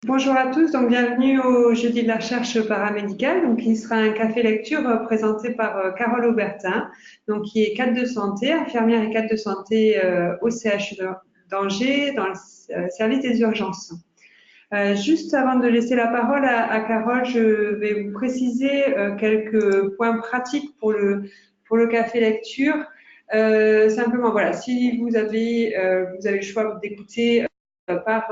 Bonjour à tous, donc bienvenue au jeudi de la recherche paramédicale. Donc, il sera un café lecture présenté par Carole Aubertin, donc qui est cadre de santé, infirmière et cadre de santé au CHU d'Angers dans le service des urgences. Juste avant de laisser la parole à Carole, je vais vous préciser quelques points pratiques pour le café lecture. Simplement, voilà, si vous avez le choix d'écouter par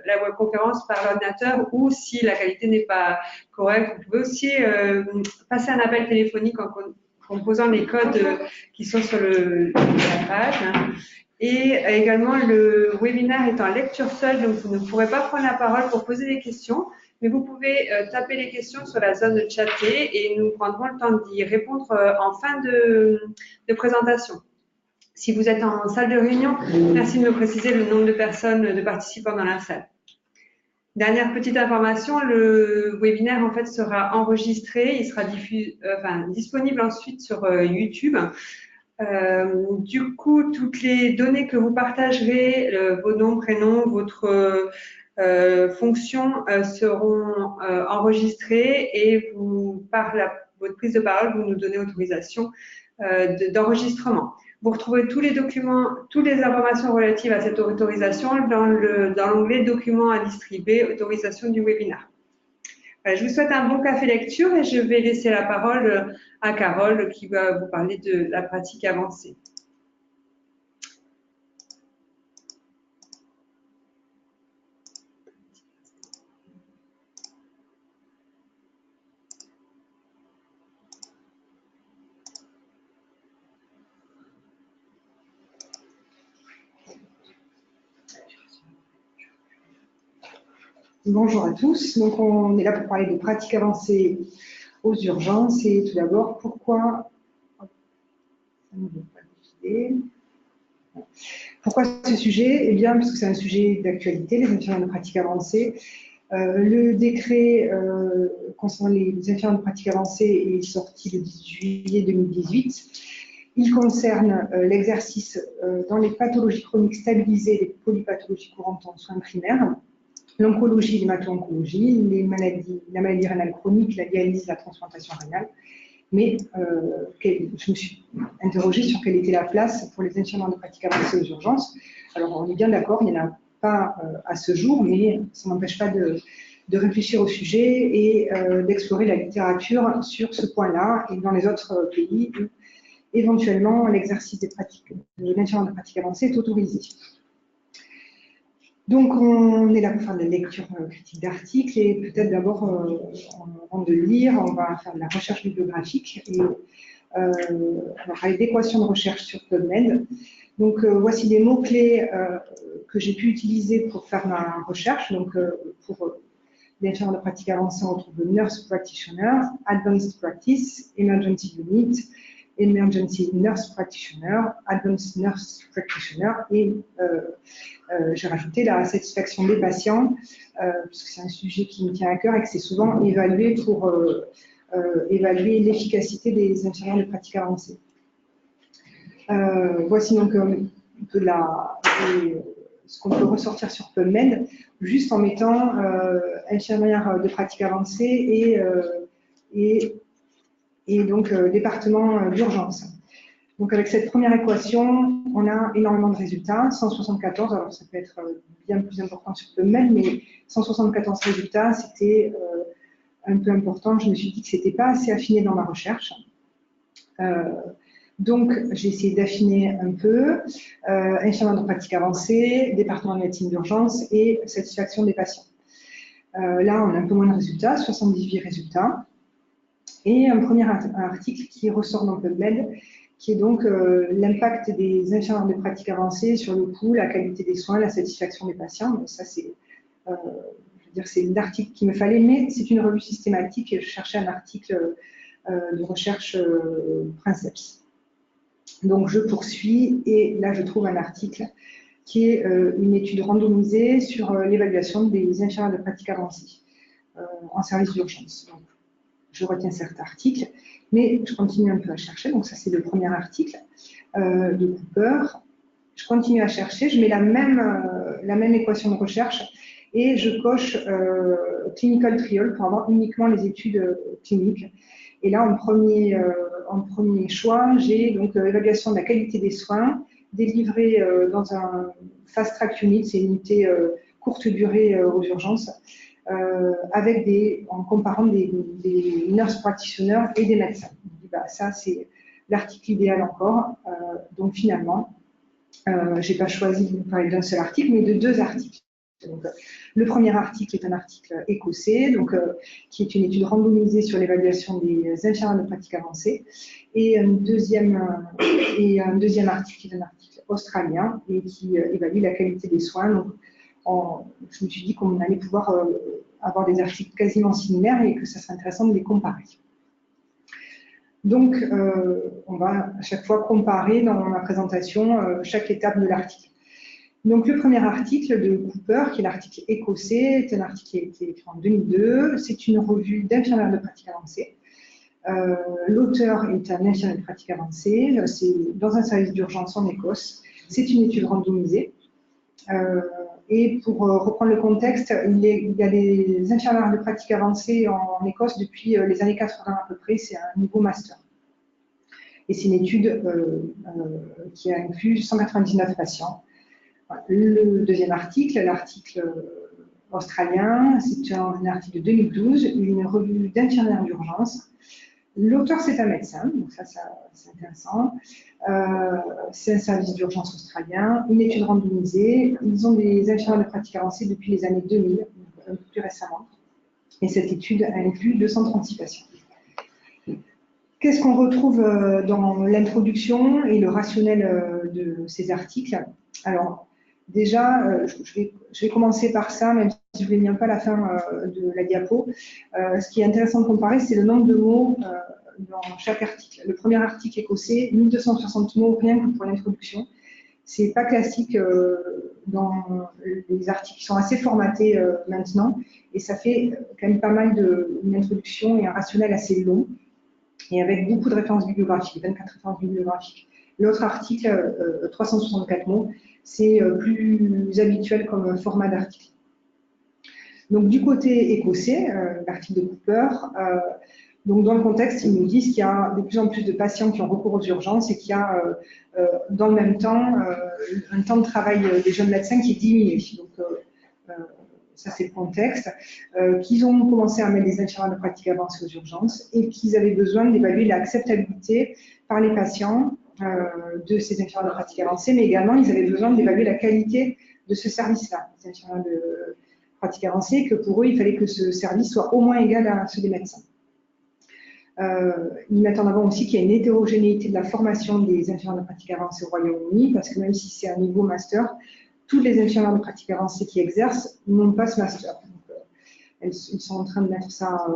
la webconférence, par l'ordinateur, ou si la qualité n'est pas correcte, vous pouvez aussi passer un appel téléphonique en composant les codes qui sont sur la page. Et également, le webinaire est en lecture seule, donc vous ne pourrez pas prendre la parole pour poser des questions, mais vous pouvez taper les questions sur la zone chatée et nous prendrons le temps d'y répondre en fin de présentation. Si vous êtes en salle de réunion, merci de me préciser le nombre de personnes, de participants dans la salle. Dernière petite information, le webinaire en fait sera enregistré, il sera disponible ensuite sur YouTube. Du coup, toutes les données que vous partagerez, vos noms, prénoms, votre fonction seront enregistrées et par votre prise de parole, vous nous donnez autorisation d'enregistrement. Vous retrouvez tous les documents, toutes les informations relatives à cette autorisation dans l'onglet documents à distribuer, autorisation du webinaire. Je vous souhaite un bon café lecture et je vais laisser la parole à Carole qui va vous parler de la pratique avancée. Bonjour à tous, donc on est là pour parler de pratiques avancées aux urgences et tout d'abord pourquoi ce sujet? Eh bien parce que c'est un sujet d'actualité, les infirmières de pratique avancée. Le décret concernant les infirmières de pratique avancée est sorti le 10 juillet 2018. Il concerne l'exercice dans les pathologies chroniques stabilisées, les polypathologies courantes en soins primaires, l'oncologie, l'hémato-oncologie, la maladie rénale chronique, la dialyse, la transplantation rénale. Mais je me suis interrogée sur quelle était la place pour les infirmières de pratique avancée aux urgences. Alors, on est bien d'accord, il n'y en a pas à ce jour, mais ça n'empêche pas de réfléchir au sujet et d'explorer la littérature sur ce point-là et dans les autres pays où, éventuellement, l'exercice de l'infirmière de pratique avancée est autorisé. Donc, on est là pour faire de la lecture critique d'articles et peut-être d'abord, avant de lire, on va faire de la recherche bibliographique et on va parler d'équations de recherche sur PubMed. Donc, voici les mots-clés que j'ai pu utiliser pour faire ma recherche. Donc, pour l'infirmière de pratique avancée, on retrouve Nurse Practitioner, Advanced Practice, Emergency Unit, Emergency Nurse Practitioner, Advanced Nurse Practitioner et j'ai rajouté la satisfaction des patients, puisque c'est un sujet qui me tient à cœur et que c'est souvent évalué pour évaluer l'efficacité des infirmières de pratique avancée. Voici donc un peu ce qu'on peut ressortir sur PubMed, juste en mettant infirmière de pratique avancée et donc département d'urgence. Donc avec cette première équation, on a énormément de résultats, 174, alors ça peut être bien plus important sur PubMed, mais 174 résultats, c'était un peu important. Je me suis dit que ce n'était pas assez affiné dans ma recherche. Donc j'ai essayé d'affiner un peu, infirmière de pratique avancée, département de médecine d'urgence et satisfaction des patients. Là, on a un peu moins de résultats, 78 résultats. Et un premier article qui ressort dans PubMed, qui est donc l'impact des infirmières de pratique avancée sur le coût, la qualité des soins, la satisfaction des patients. Donc ça, c'est l'article qu'il me fallait, mais c'est une revue systématique et je cherchais un article de recherche Princeps. Donc je poursuis et là, je trouve un article qui est une étude randomisée sur l'évaluation des infirmières de pratique avancée en service d'urgence. Donc, je retiens cet article, mais je continue un peu à chercher. Donc ça, c'est le premier article de Cooper. Je continue à chercher, je mets la même équation de recherche et je coche clinical trial pour avoir uniquement les études cliniques. Et là, en premier choix, j'ai donc l'évaluation de la qualité des soins délivrés dans un fast track unit, c'est une unité courte durée aux urgences, en comparant des nurse practitioners et des médecins. Bah, ça, c'est l'article idéal encore. Donc finalement, je n'ai pas choisi de vous parler d'un seul article, mais de deux articles. Donc, le premier article est un article écossais, donc, qui est une étude randomisée sur l'évaluation des infirmières de pratique avancée, et un deuxième article qui est un article australien et qui évalue la qualité des soins. Donc, je me suis dit qu'on allait pouvoir avoir des articles quasiment similaires et que ça serait intéressant de les comparer. Donc, on va à chaque fois comparer dans ma présentation chaque étape de l'article. Donc, le premier article de Cooper, qui est l'article écossais, est un article qui a été écrit en 2002. C'est une revue d'infirmières de pratique avancée. L'auteur est un infirmier de pratique avancée. C'est dans un service d'urgence en Écosse. C'est une étude randomisée. Et pour reprendre le contexte, il y a des infirmières de pratique avancée en Écosse depuis les années 80 à peu près. C'est un niveau master. Et c'est une étude qui a inclus 199 patients. Le deuxième article, l'article australien, c'est un article de 2012, une revue d'infirmières d'urgence. L'auteur, c'est un médecin, donc ça c'est intéressant. C'est un service d'urgence australien, une étude randomisée. Ils ont des infirmières de pratique avancée depuis les années 2000, un peu plus récemment. Et cette étude a inclus 236 patients. Qu'est-ce qu'on retrouve dans l'introduction et le rationnel de ces articles? Alors, déjà, je vais commencer par ça, même si je ne l'ai mis un peu à la fin de la diapo. Ce qui est intéressant de comparer, c'est le nombre de mots dans chaque article. Le premier article écossais, 1260 mots, rien que pour l'introduction. Ce n'est pas classique dans les articles qui sont assez formatés maintenant, et ça fait quand même pas mal d'une introduction et un rationnel assez long, et avec beaucoup de références bibliographiques, 24 références bibliographiques. L'autre article, 364 mots, c'est plus habituel comme format d'article. Donc, du côté écossais, l'article de Cooper, donc dans le contexte, ils nous disent qu'il y a de plus en plus de patients qui ont recours aux urgences et qu'il y a, dans le même temps, un temps de travail des jeunes médecins qui est diminué. Donc, ça c'est le contexte, qu'ils ont commencé à mettre des infirmières de pratique avancée aux urgences et qu'ils avaient besoin d'évaluer l'acceptabilité par les patients de ces infirmières de pratique avancée, mais également ils avaient besoin d'évaluer la qualité de ce service-là, des infirmières de pratique avancée, que pour eux il fallait que ce service soit au moins égal à ceux des médecins. Ils mettent en avant aussi qu'il y a une hétérogénéité de la formation des infirmières de pratique avancée au Royaume-Uni, parce que même si c'est un niveau master, toutes les infirmières de pratique avancée qui exercent n'ont pas ce master. Donc, ils sont en train de mettre ça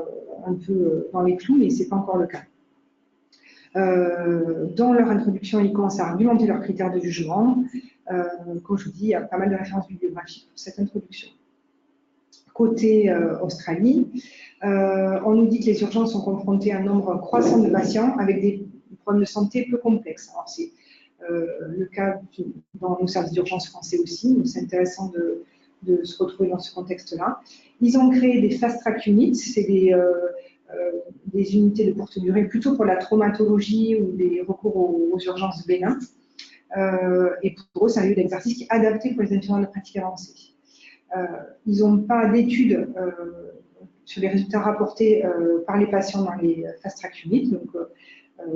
un peu dans les clous, mais ce n'est pas encore le cas. Dans leur introduction, ils commencent à argumenter leurs critères de jugement. Comme je vous dis, il y a pas mal de références bibliographiques pour cette introduction. Côté Australie, on nous dit que les urgences sont confrontées à un nombre croissant de patients avec des problèmes de santé peu complexes. Alors, c'est le cas dans nos services d'urgence français aussi, donc c'est intéressant de se retrouver dans ce contexte-là. Ils ont créé des fast track units, c'est des unités de courte durée plutôt pour la traumatologie ou des recours aux urgences bénins. Et pour eux, c'est un lieu d'exercice qui est adapté pour les infirmières de pratique avancée. Ils n'ont pas d'études sur les résultats rapportés par les patients dans les fast track units, donc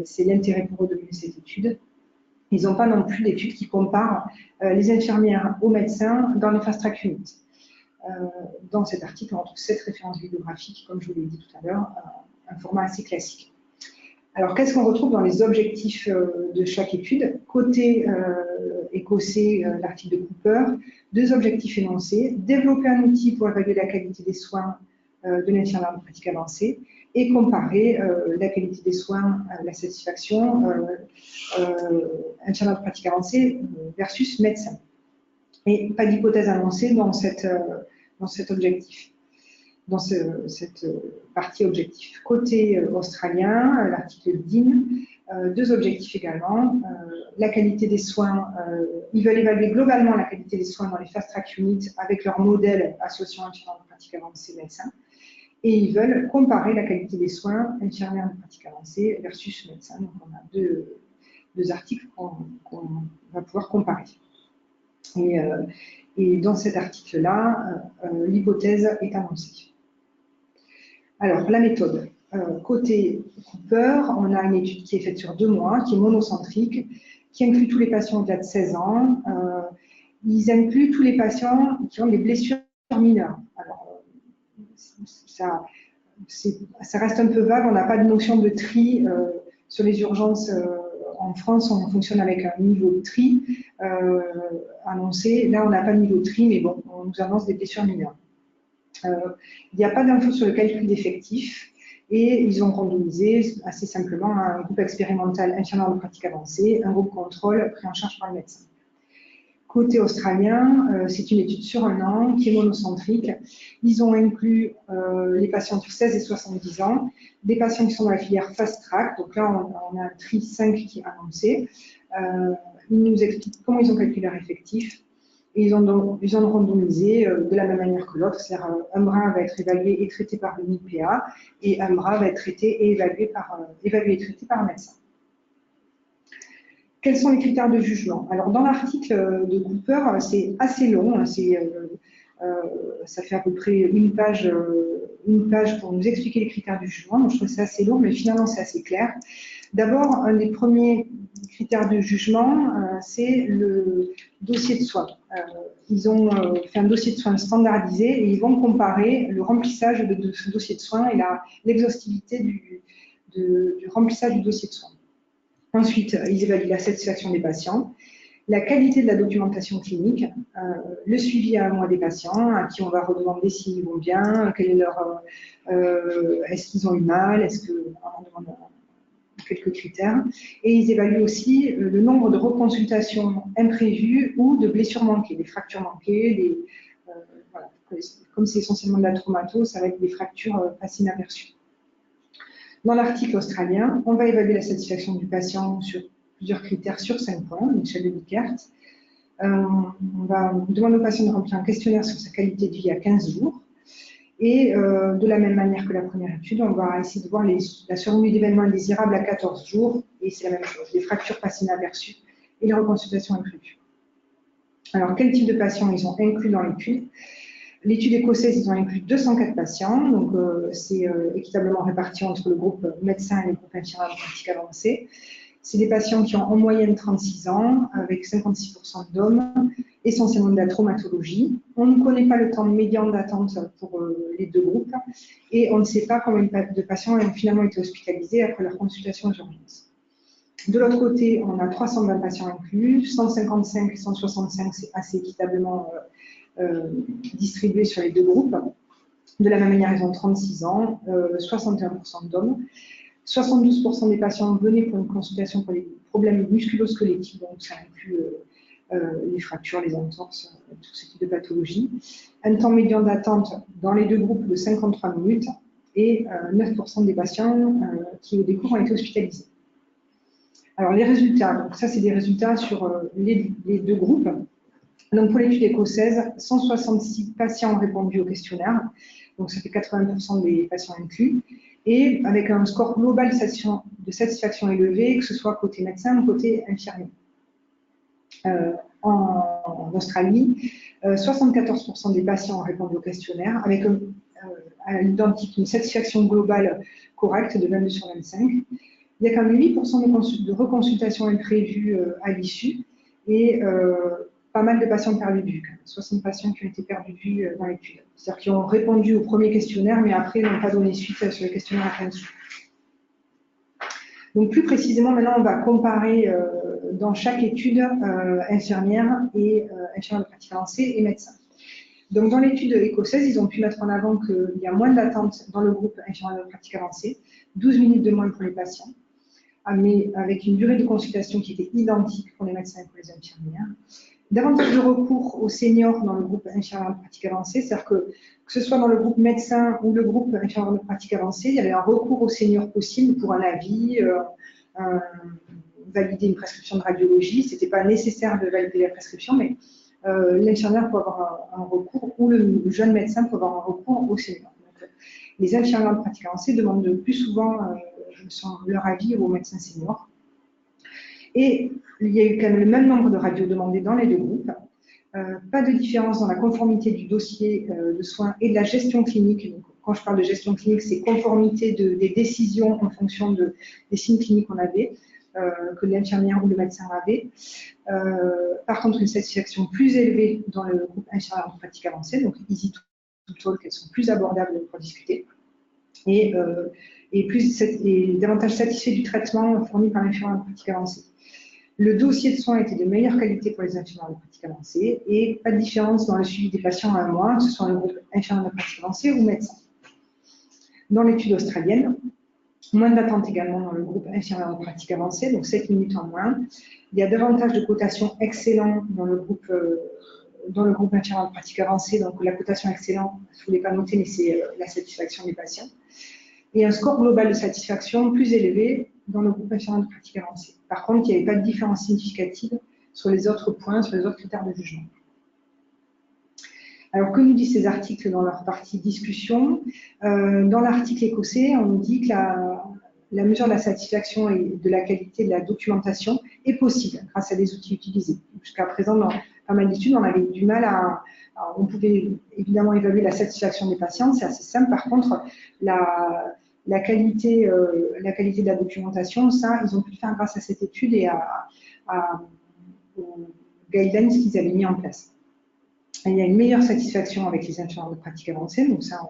c'est l'intérêt pour eux de mener cette étude. Ils n'ont pas non plus d'études qui comparent les infirmières aux médecins dans les fast track units. Dans cet article, on retrouve 7 références bibliographiques, comme je vous l'ai dit tout à l'heure, un format assez classique. Alors, qu'est-ce qu'on retrouve dans les objectifs de chaque étude? Côté écossais, l'article de Cooper, 2 objectifs énoncés: développer un outil pour évaluer la qualité des soins de l'infirmière de pratique avancée et comparer la qualité des soins, la satisfaction infirmière de pratique avancée versus médecin. Et pas d'hypothèse annoncée dans cet objectif, dans cette partie objectif. Côté australien, l'article DIN, Deux objectifs également. La qualité des soins, ils veulent évaluer globalement la qualité des soins dans les fast track units avec leur modèle associant infirmières de pratique avancée médecins. Et ils veulent comparer la qualité des soins infirmières de pratique avancée versus médecins. Donc on a deux articles qu'on va pouvoir comparer. Et dans cet article-là, l'hypothèse est annoncée. Alors, la méthode. Côté Cooper, on a une étude qui est faite sur 2 mois, qui est monocentrique, qui inclut tous les patients au-delà de 16 ans. Ils incluent tous les patients qui ont des blessures mineures. Alors, ça reste un peu vague, on n'a pas de notion de tri sur les urgences. En France, on fonctionne avec un niveau de tri annoncé. Là, on n'a pas de niveau de tri, mais bon, on nous annonce des blessures mineures. Il n'y a pas d'infos sur le calcul d'effectifs et ils ont randomisé assez simplement un groupe expérimental infirmière de pratique avancée, un groupe contrôle pris en charge par le médecin. Côté australien, c'est une étude sur 1 an qui est monocentrique. Ils ont inclus les patients entre 16 et 70 ans, des patients qui sont dans la filière fast track. Donc là, on a un tri 5 qui est annoncé. Ils nous expliquent comment ils ont calculé leur effectif. Et ils ont randomisé de la même manière que l'autre, c'est-à-dire un bras va être évalué et traité par le MIPA et un bras va être traité et évalué et traité par un médecin. Quels sont les critères de jugement? Alors, dans l'article de Cooper, c'est assez long, hein, ça fait à peu près une page pour nous expliquer les critères du jugement. Donc, je trouve que c'est assez long, mais finalement, c'est assez clair. D'abord, un des premiers critères de jugement, c'est le dossier de soins. Ils ont fait un dossier de soins standardisé et ils vont comparer le remplissage de ce dossier de soins et l'exhaustivité du remplissage du dossier de soins. Ensuite, ils évaluent la satisfaction des patients, la qualité de la documentation clinique, le suivi à 1 mois des patients, à qui on va redemander s'ils vont bien, quel est leur, est-ce qu'ils ont eu mal, on demande quelques critères. Et ils évaluent aussi le nombre de reconsultations imprévues ou de blessures manquées, des fractures manquées, voilà. Comme c'est essentiellement de la traumato, ça va être des fractures assez inaperçues. Dans l'article australien, on va évaluer la satisfaction du patient sur plusieurs critères sur 5 points, une échelle de Likert. On va demander au patient de remplir un questionnaire sur sa qualité de vie à 15 jours. Et de la même manière que la première étude, on va essayer de voir la survenue d'événements indésirables à 14 jours. Et c'est la même chose, les fractures passent inaperçues et les reconsultations incluses. Alors, quel type de patients ils ont inclus dans l'étude? L'étude écossaise, ils ont inclus 204 patients, donc c'est équitablement réparti entre le groupe médecin et le groupe infirmière de pratique avancée. C'est des patients qui ont en moyenne 36 ans, avec 56% d'hommes, essentiellement de la traumatologie. On ne connaît pas le temps médian d'attente pour les 2 groupes et on ne sait pas combien de patients ont finalement été hospitalisés après leur consultation d'urgence. De l'autre côté, on a 320 patients inclus, 155 et 165, c'est assez équitablement distribués sur les 2 groupes. De la même manière, ils ont 36 ans, 61% d'hommes. 72% des patients venaient pour une consultation pour les problèmes musculo-squelettiques, donc ça inclut les fractures, les entorses, tout ce type de pathologie. Un temps médian d'attente dans les 2 groupes de 53 minutes et 9% des patients qui au décours ont été hospitalisés. Alors les résultats, donc ça c'est des résultats sur les 2 groupes. Donc pour l'étude écossaise, 166 patients ont répondu au questionnaire, donc ça fait 80% des patients inclus, et avec un score global de satisfaction élevé, que ce soit côté médecin ou côté infirmier. En Australie, 74% des patients ont répondu au questionnaire, avec à l'identique une satisfaction globale correcte de 22 sur 25. Il y a quand même 8% de reconsultations imprévues à l'issue, et pas mal de patients perdus de vue, 60 patients qui ont été perdus de vue dans l'étude. C'est-à-dire qui ont répondu au premier questionnaire, mais après n'ont pas donné suite sur le questionnaire à 15 jours. Donc plus précisément, maintenant, on va comparer dans chaque étude infirmière et infirmière de pratique avancée et médecin. Donc dans l'étude écossaise, ils ont pu mettre en avant qu'il y a moins d'attente dans le groupe infirmière de pratique avancée, 12 minutes de moins pour les patients, mais avec une durée de consultation qui était identique pour les médecins et pour les infirmières. Davantage de recours aux seniors dans le groupe infirmière de pratique avancée, c'est-à-dire que ce soit dans le groupe médecin ou le groupe infirmière de pratique avancée, il y avait un recours aux seniors possible pour un avis, valider une prescription de radiologie. Ce n'était pas nécessaire de valider la prescription, mais l'infirmière peut avoir un recours ou le jeune médecin peut avoir un recours au senior. Donc, les infirmières de pratique avancée demandent de plus souvent leur avis aux médecins seniors. Et il y a eu quand même le même nombre de radios demandées dans les deux groupes. Pas de différence dans la conformité du dossier de soins et de la gestion clinique. Donc, quand je parle de gestion clinique, c'est conformité des décisions en fonction des signes cliniques qu'on avait, que l'infirmière ou le médecin avait. Par contre, une satisfaction plus élevée dans le groupe infirmière de pratique avancée, donc easy to talk, elles sont plus abordables pour discuter. Et davantage satisfaits du traitement fourni par l'infirmière de pratique avancée. Le dossier de soins était de meilleure qualité pour les infirmières de pratique avancée et pas de différence dans le suivi des patients à un mois, que ce soit le groupe infirmière de pratique avancée ou médecin. Dans l'étude australienne, moins d'attente également dans le groupe infirmière de pratique avancée, donc 7 minutes en moins. Il y a davantage de cotations excellentes dans le groupe infirmière de pratique avancée, donc la cotation excellent, je ne voulais pas noter, mais c'est la satisfaction des patients. Et un score global de satisfaction plus élevé dans le groupe infirmière de pratique avancée. Par contre, il n'y avait pas de différence significative sur les autres points, sur les autres critères de jugement. Alors, que nous disent ces articles dans leur partie discussion? Dans l'article écossais, on nous dit que la mesure de la satisfaction et de la qualité de la documentation est possible grâce à des outils utilisés. Jusqu'à présent, dans pas mal d'études, on avait du mal on pouvait évidemment évaluer la satisfaction des patients, c'est assez simple. Par contre, la qualité de la documentation, ça, ils ont pu le faire grâce à cette étude et aux guidelines qu'ils avaient mis en place. Et il y a une meilleure satisfaction avec les infirmières de pratique avancée, donc ça,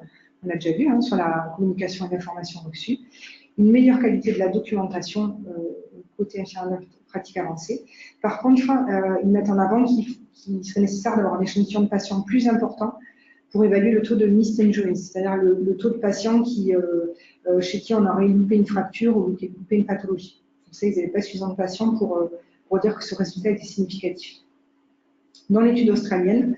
on l'a déjà vu sur la communication et l'information reçue. Une meilleure qualité de la documentation côté infirmière de pratique avancée. Par contre, ils mettent en avant qu'il serait nécessaire d'avoir un échantillon de patients plus important pour évaluer le taux de missed injuries, c'est-à-dire le taux de patients chez qui on aurait loupé une fracture ou loupé une pathologie. Pour ça, ils n'avaient pas suffisamment de patients pour dire que ce résultat était significatif. Dans l'étude australienne,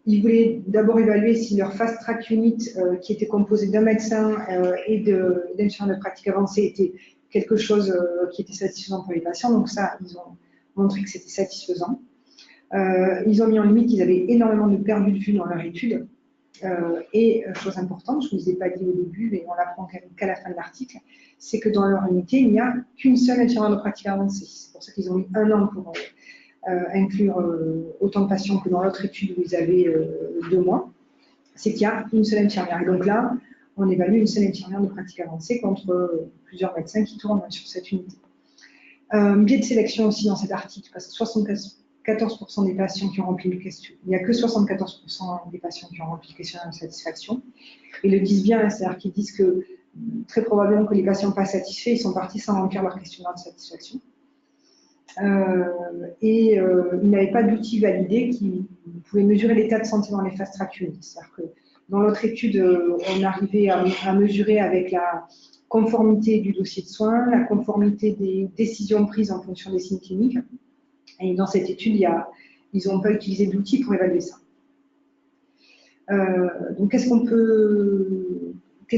ils voulaient d'abord évaluer si leur fast track unit, qui était composé d'un médecin et d'infirmières de pratique avancée, était quelque chose qui était satisfaisant pour les patients. Donc ça, ils ont montré que c'était satisfaisant. Ils ont mis en limite qu'ils avaient énormément de perdu de vue dans leur étude. Et chose importante, je ne vous ai pas dit au début, mais on l'apprend qu'à la fin de l'article, c'est que dans leur unité, il n'y a qu'une seule infirmière de pratique avancée. C'est pour ça qu'ils ont mis 1 an pour inclure autant de patients que dans l'autre étude où ils avaient 2 mois. C'est qu'il y a une seule infirmière. Et donc là, on évalue une seule infirmière de pratique avancée contre plusieurs médecins qui tournent sur cette unité. Biais de sélection aussi dans cet article, parce que 74% des patients qui ont rempli le questionnaire, il n'y a que 74% des patients qui ont rempli le questionnaire de satisfaction. Et le disent bien, c'est-à-dire qu'ils disent que très probablement que les patients pas satisfaits, ils sont partis sans remplir leur questionnaire de satisfaction. Ils n'avaient pas d'outils validés qui pouvaient mesurer l'état de santé dans les fast track units. C'est-à-dire que dans l'autre étude, on arrivait à mesurer avec la conformité du dossier de soins, la conformité des décisions prises en fonction des signes cliniques. Et dans cette étude, ils n'ont pas utilisé d'outils pour évaluer ça. Donc, qu'est-ce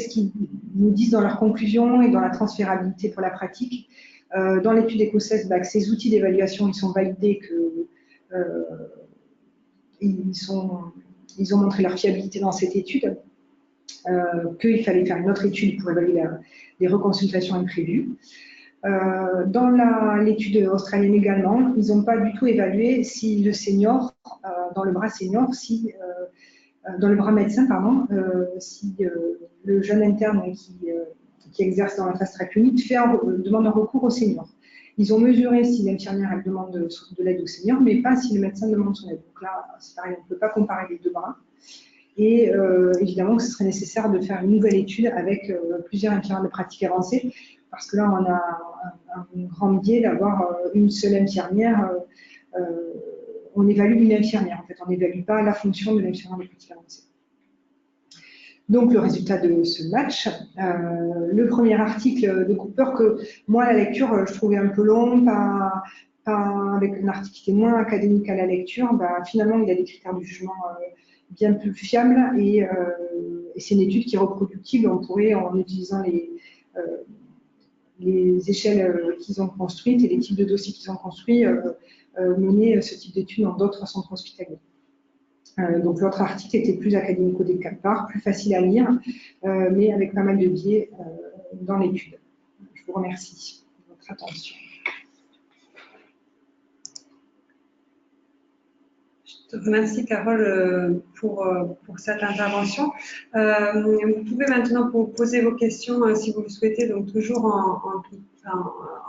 qu'ils nous disent dans leurs conclusions et dans la transférabilité pour la pratique? Dans l'étude écossaise, que ces outils d'évaluation, ils sont validés, ils ont montré leur fiabilité dans cette étude, qu'il fallait faire une autre étude pour évaluer les reconsultations imprévues. Dans l'étude australienne également, ils n'ont pas du tout évalué si le senior, dans le bras senior, dans le bras médecin, pardon, si le jeune interne qui exerce dans la fast track unit demande un recours au senior. Ils ont mesuré si l'infirmière elle demande de l'aide au senior, mais pas si le médecin demande son aide. Donc là, c'est pareil, on ne peut pas comparer les deux bras. Et évidemment, ce serait nécessaire de faire une nouvelle étude avec plusieurs infirmières de pratique avancée, parce que là, on a un grand biais d'avoir une seule infirmière. On évalue une infirmière, en fait, on n'évalue pas la fonction de l'infirmière de pratique avancée. Donc, le résultat de ce match, le premier article de Cooper, que moi, la lecture, je trouvais un peu long, pas avec un article qui était moins académique à la lecture, finalement, il a des critères de jugement bien plus fiables et c'est une étude qui est reproductible. On pourrait, en utilisant les échelles qu'ils ont construites et les types de dossiers qu'ils ont construits, mener ce type d'études dans d'autres centres hospitaliers. Donc l'autre article était plus académico de part, plus facile à lire, mais avec pas mal de biais dans l'étude. Je vous remercie de votre attention. Je te remercie, Carole, pour cette intervention. Vous pouvez maintenant poser vos questions si vous le souhaitez, donc toujours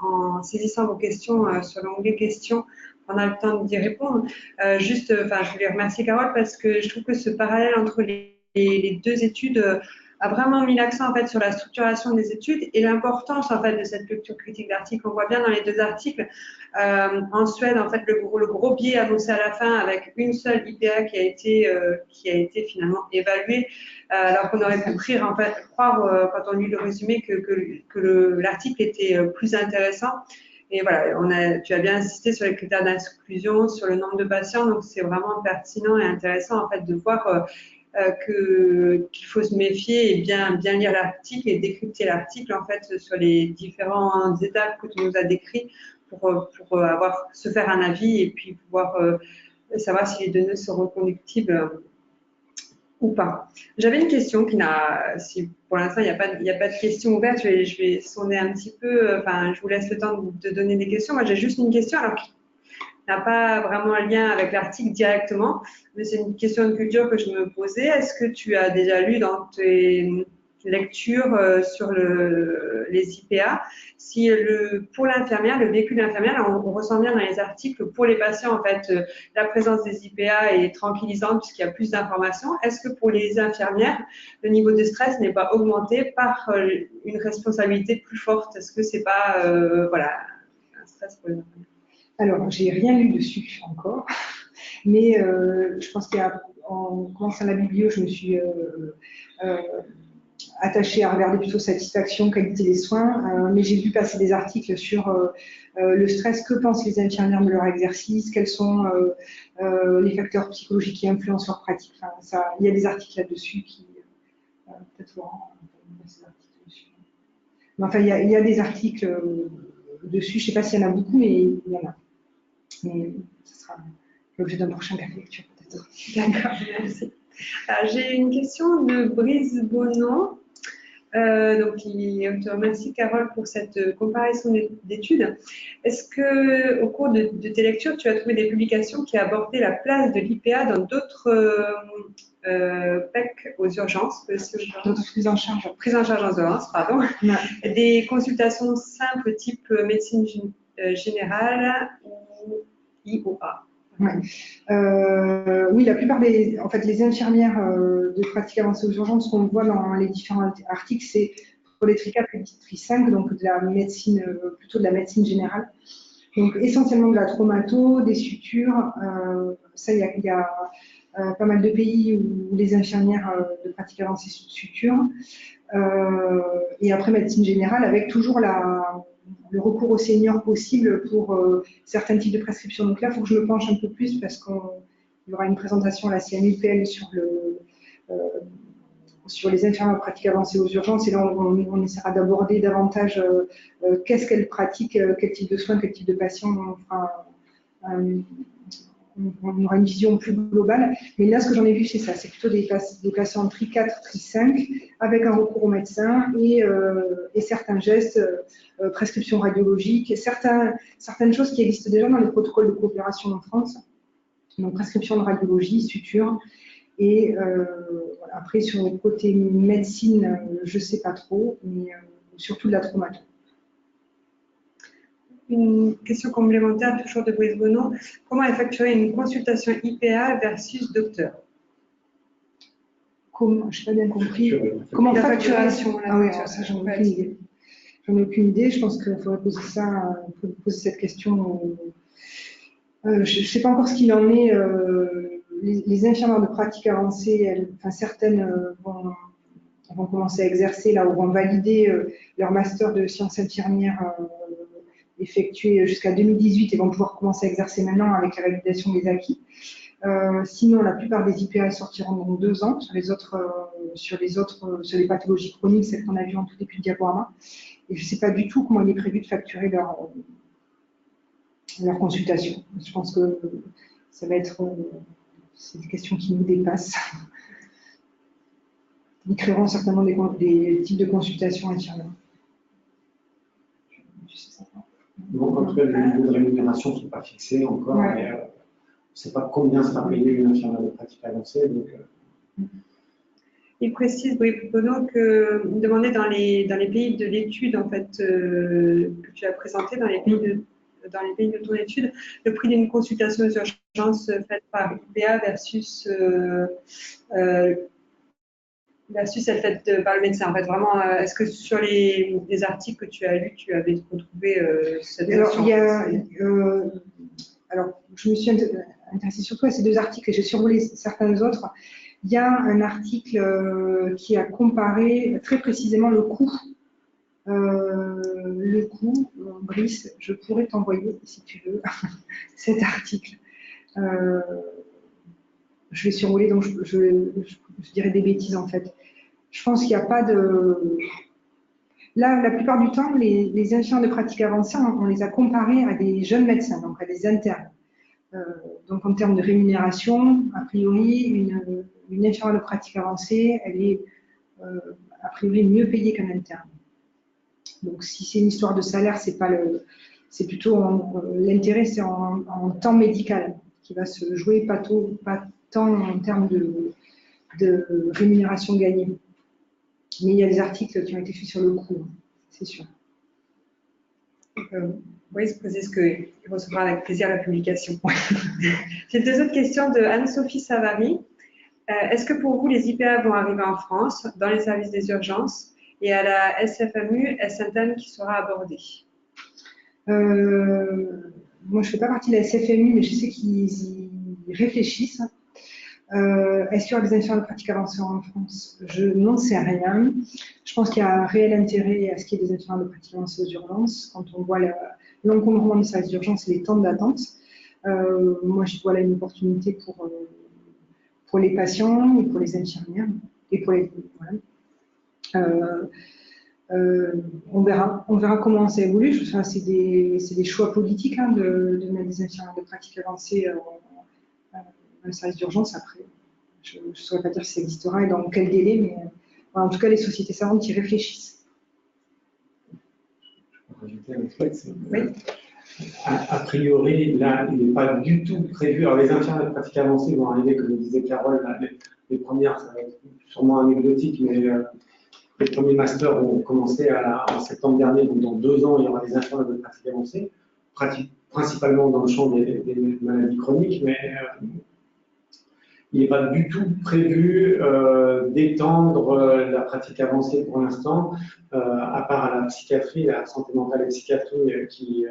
en saisissant vos questions sur l'onglet questions. On a le temps d'y répondre. Je voulais remercier Carole parce que je trouve que ce parallèle entre les deux études a vraiment mis l'accent en fait sur la structuration des études et l'importance en fait de cette lecture critique d'articles. On voit bien dans les deux articles. En Suède, en fait, le gros biais annoncé à la fin avec une seule IPA qui a été finalement évaluée, alors qu'on aurait pu croire quand on lit le résumé que l'article était plus intéressant. Et voilà, tu as bien insisté sur les critères d'inclusion, sur le nombre de patients, donc c'est vraiment pertinent et intéressant en fait de voir qu'il faut se méfier et bien lire l'article et décrypter l'article en fait sur les différentes étapes que tu nous as décrites pour se faire un avis et puis pouvoir savoir si les données sont reconductibles ou pas. J'avais une question si pour l'instant il n'y a pas de questions ouvertes, je vais sonder un petit peu, je vous laisse le temps de donner des questions. Moi j'ai juste une question alors qui n'a pas vraiment un lien avec l'article directement, mais c'est une question de culture que je me posais. Est-ce que tu as déjà lu dans tes lectures sur les IPA si pour l'infirmière, le vécu de l'infirmière, on ressent bien dans les articles, pour les patients, en fait, la présence des IPA est tranquillisante puisqu'il y a plus d'informations. Est-ce que pour les infirmières, le niveau de stress n'est pas augmenté par une responsabilité plus forte? Est-ce que c'est pas un stress pour les infirmières? Alors, j'ai rien lu dessus encore, mais je pense qu'en commençant la biblio, je me suis attachée à regarder plutôt satisfaction, qualité des soins, mais j'ai vu passer des articles sur le stress, que pensent les infirmières de leur exercice, quels sont les facteurs psychologiques qui influencent leur pratique. Il y a des articles là-dessus qui, peut-être Laurent, ces articles dessus. Mais enfin, il y a des articles dessus, je ne sais pas s'il y en a beaucoup, mais il y en a. Mais ce sera l'objet d'un prochain café lecture peut-être. D'accord, merci. J'ai une question de Brice Bonan. Il te remercie, Carole, pour cette comparaison d'études. Est-ce que, au cours de tes lectures, tu as trouvé des publications qui abordaient la place de l'IPA dans d'autres PEC aux urgences, d'autres prises en charge aux urgences, pardon, ouais. Des consultations simples type médecine générale ou IOA? Ouais. Oui, la plupart les infirmières de pratique avancée aux urgences, ce qu'on voit dans les différents articles, c'est pour les tri 4 et tri 5, donc de la médecine, plutôt de la médecine générale. Donc essentiellement de la traumato, des sutures. Ça, il y a pas mal de pays où les infirmières de pratique avancée suturent. Et après médecine générale, avec toujours le recours aux seniors possible pour certains types de prescriptions. Donc là, il faut que je me penche un peu plus parce qu'il y aura une présentation à la CNUPL sur les infirmières de pratique avancée aux urgences. Et là, on essaiera d'aborder davantage qu'est-ce qu'elles pratiquent, quel type de soins, quel type de patients. On aura une vision plus globale. Mais là, ce que j'en ai vu, c'est ça. C'est plutôt des patients tri 4, tri 5, avec un recours au médecin et certains gestes, prescription radiologique, certaines choses qui existent déjà dans les protocoles de coopération en France. Donc, prescription de radiologie, suture. Et après, sur le côté médecine, je ne sais pas trop, mais surtout de la traumato. Une question complémentaire, toujours de Brice Bonan. Comment effectuer une consultation IPA versus docteur? Comment? Je n'ai pas bien compris. Comment la facturation? Ah oui, ça, j'en ai aucune idée. J'en ai aucune idée. Je pense qu'il faudrait poser cette question. Je ne sais pas encore ce qu'il en est. Les infirmières de pratique avancée, certaines vont commencer à exercer là, ou vont valider leur master de sciences infirmières effectué jusqu'à 2018 et vont pouvoir commencer à exercer maintenant avec la validation des acquis. Sinon, la plupart des IPA sortiront dans 2 ans sur les pathologies chroniques, celles qu'on a vues en tout début de diaporama. Et je ne sais pas du tout comment il est prévu de facturer leur consultation. Je pense que ça va être c'est des questions qui nous dépassent. Ils créeront certainement des types de consultations infirmières. Donc, en tout cas, le niveau de rémunération qui n'est pas fixé encore, Ouais. mais on ne sait pas combien sera payé une infirmière de pratique avancée. Donc, Il précise, oui, Bruno, que demandait dans les pays de l'étude en fait, que tu as présenté, dans les pays de ton étude, le prix d'une consultation d'urgence faite par IPA versus celle faite par le médecin. En fait, vraiment, est-ce que sur les articles que tu as lus, tu avais retrouvé cette notion? Alors, je me suis intéressée surtout à ces deux articles et j'ai survolé certains autres. Il y a un article qui a comparé très précisément le coût. Brice, je pourrais t'envoyer, si tu veux, cet article. Je vais survoler, donc je dirais des bêtises en fait. Je pense qu'il n'y a pas de... Là, la plupart du temps, les infirmiers de pratique avancée, on les a comparés à des jeunes médecins, donc à des internes. Donc en termes de rémunération, a priori, une infirmière de pratique avancée, elle est a priori mieux payée qu'un interne. Donc si c'est une histoire de salaire, c'est plutôt l'intérêt, c'est en temps médical qui va se jouer, pas tant en termes de rémunération gagnée. Mais il y a des articles qui ont été faits sur le coût, c'est sûr. Oui, c'est précise qu'il recevra avec plaisir la publication. J'ai deux autres questions de Anne-Sophie Savary. Est-ce que pour vous, les IPA vont arriver en France, dans les services des urgences, et à la SFMU, est-ce un thème qui sera abordé? Moi, je ne fais pas partie de la SFMU, mais je sais qu'ils y réfléchissent. Est-ce qu'il y aura des infirmiers de pratique avancée en France? Je n'en sais rien. Je pense qu'il y a un réel intérêt à ce qu'il y ait des infirmiers de pratique avancée aux urgences. Quand on voit l'encombrement des services d'urgence et les temps d'attente, moi, je vois là une opportunité pour les patients et pour les infirmières et pour les... Voilà. On verra comment ça évolue. Enfin, c'est des choix politiques de mettre des infirmières de pratique avancée dans le service d'urgence. Après, je ne saurais pas dire si ça existera et dans quel délai, mais en tout cas, les sociétés savantes y réfléchissent. je peux rajouter un truc. Oui. A priori, là, il n'est pas du tout prévu. Alors, les infirmières de pratique avancée vont arriver, comme le disait Carole, là, les premières, ça va être sûrement anecdotique, mais les premiers masters vont commencer en septembre dernier, donc dans 2 ans, il y aura des infirmières de pratique avancée, principalement dans le champ des maladies chroniques, mais il n'est pas du tout prévu d'étendre la pratique avancée pour l'instant, à part à la psychiatrie, la santé mentale et psychiatrie qui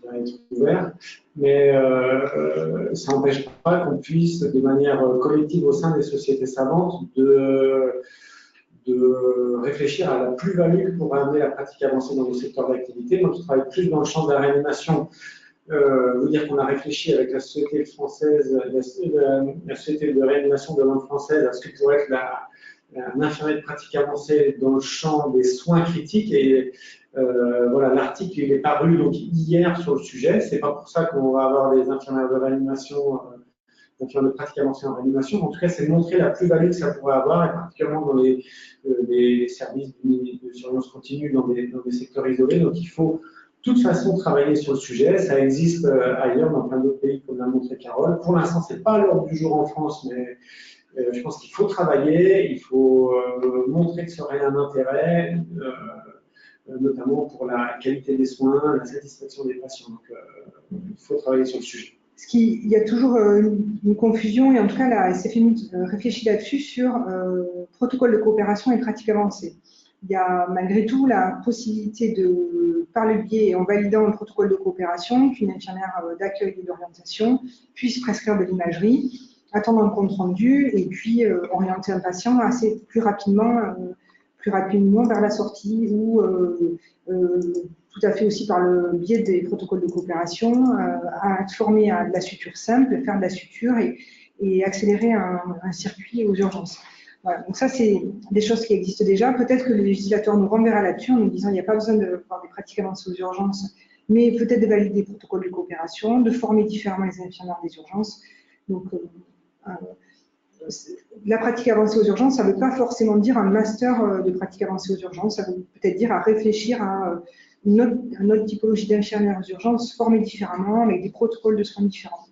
va être ouvert. Mais ça n'empêche pas qu'on puisse, de manière collective au sein des sociétés savantes, de réfléchir à la plus-value pour amener la pratique avancée dans nos secteurs d'activité. Moi qui travaille plus dans le champ de la réanimation, vous dire qu'on a réfléchi avec la société française, la société de réanimation de langue française, à ce que pourrait être un infirmier de pratique avancée dans le champ des soins critiques. Et voilà, l'article il est paru donc hier sur le sujet. C'est pas pour ça qu'on va avoir des infirmières de réanimation, infirmières de pratique avancée en réanimation. En tout cas, c'est montrer la plus-value que ça pourrait avoir, et particulièrement dans les services de surveillance continue dans des secteurs isolés. Donc, il faut de toute façon travailler sur le sujet. Ça existe ailleurs, dans plein d'autres pays, comme l'a montré Carole. Pour l'instant, ce n'est pas à l'ordre du jour en France, mais je pense qu'il faut travailler, il faut montrer que ça aurait un intérêt, notamment pour la qualité des soins, la satisfaction des patients. Donc, il faut travailler sur le sujet. Il y a toujours une confusion, et en tout cas, la SFMU réfléchit là-dessus sur protocole de coopération et pratique avancée. Il y a malgré tout la possibilité par le biais, en validant le protocole de coopération, qu'une infirmière d'accueil et d'orientation puisse prescrire de l'imagerie, attendre un compte rendu et puis orienter un patient plus rapidement vers la sortie ou tout à fait aussi par le biais des protocoles de coopération, à être formé à de la suture simple, faire de la suture et accélérer un circuit aux urgences. Voilà, donc ça, c'est des choses qui existent déjà. Peut-être que le législateur nous renverra là-dessus en nous disant qu'il n'y a pas besoin de faire des pratiques avancées aux urgences, mais peut-être de valider des protocoles de coopération, de former différemment les infirmières des urgences. Donc, la pratique avancée aux urgences, ça ne veut pas forcément dire un master de pratique avancée aux urgences, ça veut peut-être dire à réfléchir à une autre typologie d'infirmières aux urgences, formées différemment, avec des protocoles de soins différents.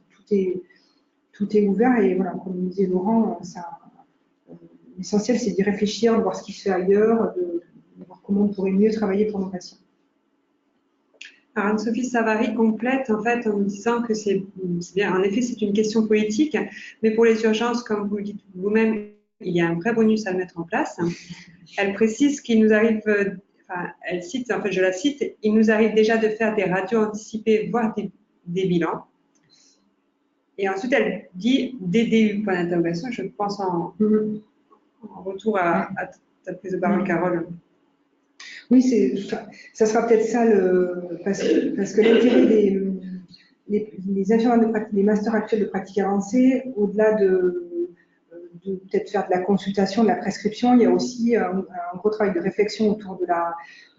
Tout est ouvert et voilà, comme disait Laurent, l'essentiel c'est d'y réfléchir, de voir ce qui se fait ailleurs, de voir comment on pourrait mieux travailler pour nos patients. Alors Anne-Sophie Savary complète en fait en nous disant que c'est bien, en effet c'est une question politique, mais pour les urgences, comme vous le dites vous-même, il y a un vrai bonus à mettre en place. Elle précise qu'il nous arrive, enfin elle cite, en fait je la cite, il nous arrive déjà de faire des radios anticipées, voire des bilans. Et ensuite elle dit DDU, point d'interrogation, je pense en retour à ta prise de parole, Carole. Oui, ça sera peut-être ça, parce que l'intérêt des infirmières des masters actuels de pratique avancée, au-delà de peut-être faire de la consultation, de la prescription, il y a aussi un gros travail de réflexion autour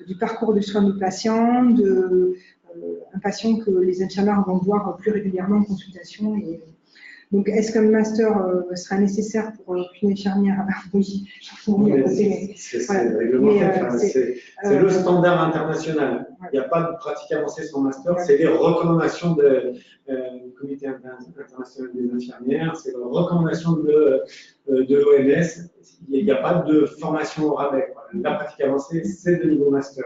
du parcours de soins du patient, un patient que les infirmières vont voir plus régulièrement en consultation. Donc, est-ce qu'un master sera nécessaire pour qu'une infirmière oui, c'est le standard international. Ouais. Il n'y a pas de pratique avancée sans master. Ouais. C'est les recommandations du Comité international des infirmières, c'est les recommandations de l'OMS. Il n'y a pas de formation au rabais. La pratique avancée, c'est de niveau master.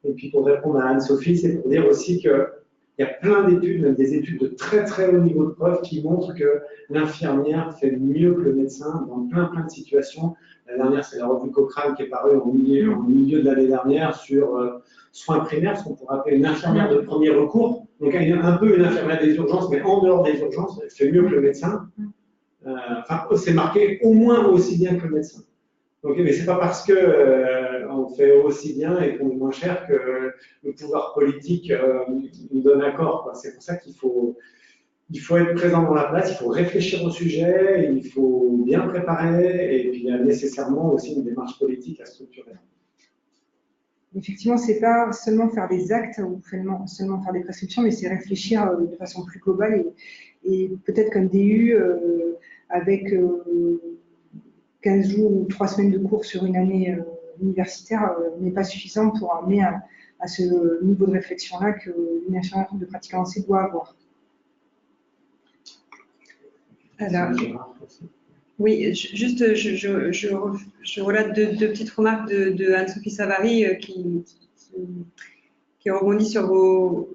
Et puis, pour répondre à Anne-Sophie, c'est pour dire aussi que il y a plein d'études, même des études de très très haut niveau de preuve qui montrent que l'infirmière fait mieux que le médecin dans plein de situations. La dernière, c'est la revue Cochrane qui est parue au milieu de l'année dernière sur soins primaires, ce qu'on pourrait appeler une infirmière de premier recours. Donc un peu une infirmière des urgences, mais en dehors des urgences, elle fait mieux que le médecin. Enfin, c'est marqué au moins aussi bien que le médecin. Donc, mais c'est pas parce que on fait aussi bien et qu'on est moins cher que le pouvoir politique nous donne accord. C'est pour ça qu'il faut être présent dans la place, il faut réfléchir au sujet, il faut bien préparer et puis il y a nécessairement aussi une démarche politique à structurer. Effectivement, c'est pas seulement faire des actes ou seulement faire des prescriptions, mais c'est réfléchir de façon plus globale et peut-être qu'un DU avec 15 jours ou 3 semaines de cours sur une année universitaire n'est pas suffisant pour amener à ce niveau de réflexion-là qu'une infirmière de pratique avancée doit avoir. Alors, oui, juste, je relate deux petites remarques de Anne-Sophie Savary qui rebondit sur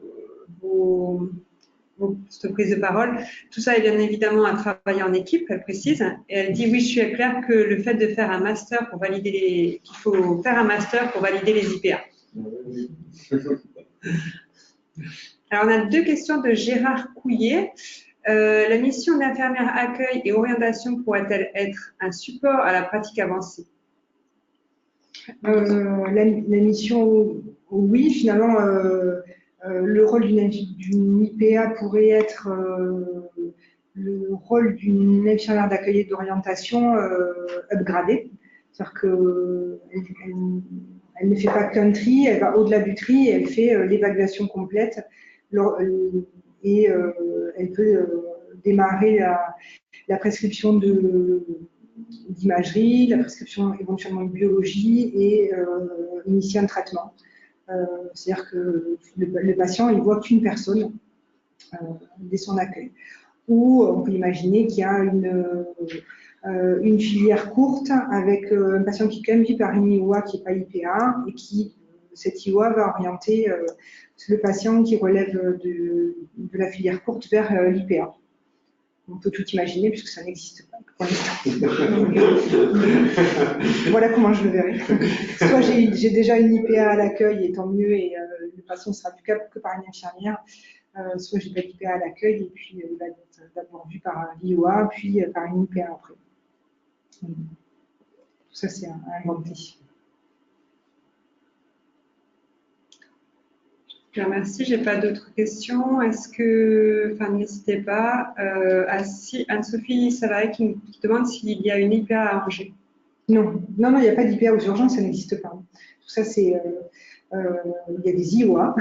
cette prise de parole. Tout ça est bien évidemment un travail en équipe, elle précise. Et elle dit, oui, je suis claire que le fait de faire un master pour valider qu'il faut faire un master pour valider les IPA. Alors, on a deux questions de Gérard Couillet. La mission d'infirmière accueil et orientation pourrait-elle être un support à la pratique avancée? La mission, oui, finalement, le rôle d'une IPA pourrait être le rôle d'une infirmière d'accueil et d'orientation upgradée. C'est-à-dire qu'elle ne fait pas qu'un tri, elle va au-delà du tri, elle fait l'évaluation complète et elle peut démarrer la prescription d'imagerie, la prescription éventuellement de biologie et initier un traitement. C'est-à-dire que le patient, il voit qu'une personne dès son accueil. Ou on peut imaginer qu'il y a une filière courte avec un patient qui quand même vit par une IOA qui n'est pas IPA et cette IOA va orienter le patient qui relève de la filière courte vers l'IPA. On peut tout imaginer puisque ça n'existe pas pour l'instant. Voilà comment je le verrai. Soit j'ai déjà une IPA à l'accueil et tant mieux et le patient sera vu que par une infirmière, soit j'ai pas d'IPA à l'accueil et puis il va être d'abord vu par l'IOA puis par une IPA après. Tout ça c'est un grand défi. Merci, je n'ai pas d'autres questions. Est-ce que, enfin, n'hésitez pas. Anne-Sophie Savary qui demande s'il y a une IPA à Angers. Non, non, non, il n'y a pas d'IPA aux urgences, ça n'existe pas. Tout ça, c'est. Il y a des IOA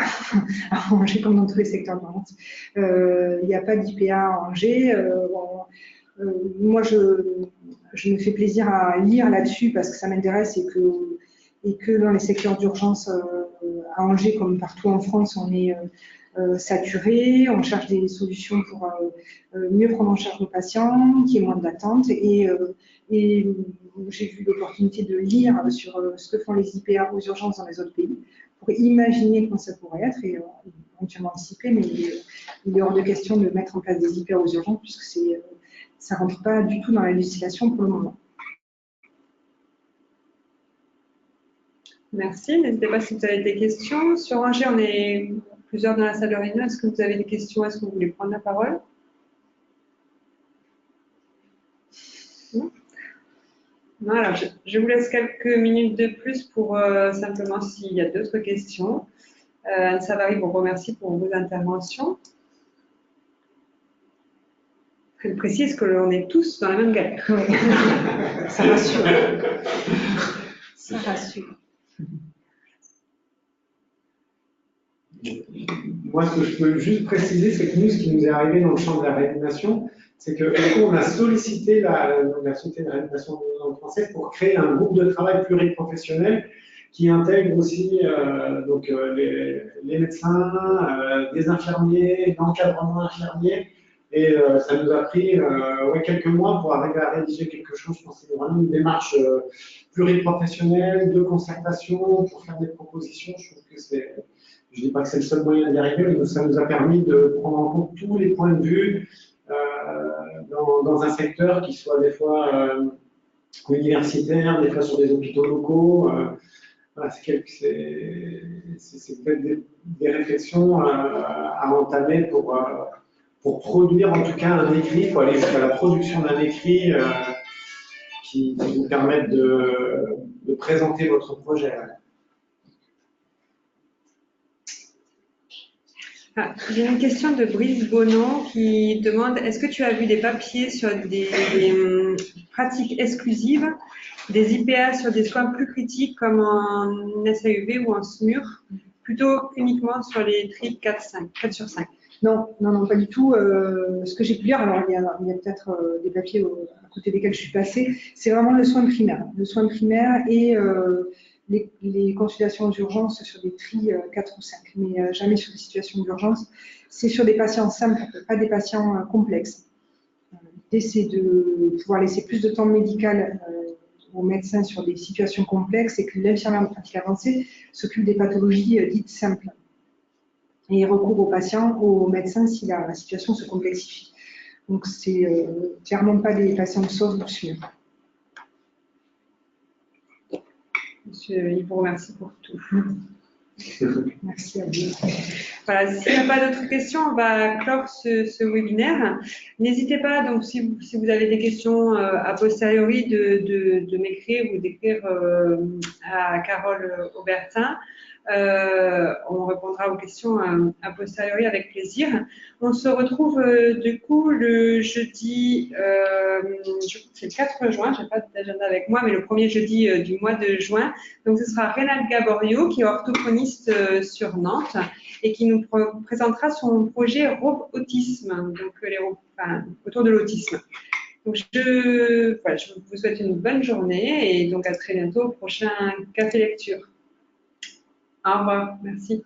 à Angers, comme dans tous les secteurs d'urgence. Il n'y a pas d'IPA à Angers. Moi, je me fais plaisir à lire là-dessus parce que ça m'intéresse et que dans les secteurs d'urgence à Angers, comme partout en France, on est saturé, on cherche des solutions pour mieux prendre en charge nos patients, qu'il y ait moins d'attente. Et j'ai vu l'opportunité de lire sur ce que font les IPA aux urgences dans les autres pays pour imaginer comment ça pourrait être et éventuellement anticiper, mais il est hors de question de mettre en place des IPA aux urgences puisque ça ne rentre pas du tout dans la législation pour le moment. Merci. N'hésitez pas si vous avez des questions. Sur Angers, on est plusieurs dans la salle de réunion. Est-ce que vous avez des questions? Est-ce que vous voulez prendre la parole? Non. Non, alors je vous laisse quelques minutes de plus pour simplement s'il y a d'autres questions. Anne Savary vous remercie pour vos interventions. Elle précise que l'on est tous dans la même galère. Oui. Ça rassure. Ça rassure. Moi, ce que je peux juste préciser, c'est que nous, ce qui nous est arrivé dans le champ de la réanimation, c'est qu'on a sollicité la Société de réanimation française pour créer un groupe de travail pluriprofessionnel qui intègre aussi les médecins, des infirmiers, l'encadrement infirmier. Et ça nous a pris quelques mois pour arriver à rédiger quelque chose. Je pense que c'est vraiment une démarche pluriprofessionnelle, de concertation, pour faire des propositions. Je trouve que c'est... Je ne dis pas que c'est le seul moyen d'y arriver, mais ça nous a permis de prendre en compte tous les points de vue dans un secteur qui soit des fois universitaire, des fois sur des hôpitaux locaux. Voilà, c'est peut-être des réflexions à entamer pour produire en tout cas un écrit, pour aller jusqu'à la production d'un écrit qui vous permette de présenter votre projet. Ah, j'ai une question de Brice Bonon qui demande: est-ce que tu as vu des papiers sur des pratiques exclusives, des IPA sur des soins plus critiques comme en SAUV ou en SMUR, plutôt qu'uniquement sur les tripes 4 sur 5? Non, non, non, pas du tout. Ce que j'ai pu lire, alors il y a peut-être des papiers à côté desquels je suis passée, c'est vraiment le soin primaire. Le soin primaire et les consultations d'urgence sur des tris 4 ou 5, mais jamais sur des situations d'urgence. C'est sur des patients simples, pas des patients complexes. L'idée, c'est de pouvoir laisser plus de temps médical aux médecins sur des situations complexes et que l'infirmière de pratique avancée s'occupe des pathologies dites simples et recourt aux patients, aux médecins si la situation se complexifie. Donc, c'est clairement pas des patients de sauve ou SMUR. Monsieur, il vous remercie pour tout. Merci à vous. Voilà, s'il n'y a pas d'autres questions, on va clore ce webinaire. N'hésitez pas, donc, si vous avez des questions a posteriori, de m'écrire ou d'écrire à Carole Aubertin. On répondra aux questions a posteriori avec plaisir. On se retrouve du coup le jeudi, je crois que c'est le 4 juin, je n'ai pas d'agenda avec moi, mais le premier jeudi du mois de juin. Donc ce sera Rénal Gaborio, qui est orthophoniste sur Nantes et qui nous présentera son projet Autisme, donc autour de l'autisme. Donc je vous souhaite une bonne journée et donc à très bientôt au prochain Café Lecture. Au revoir, merci.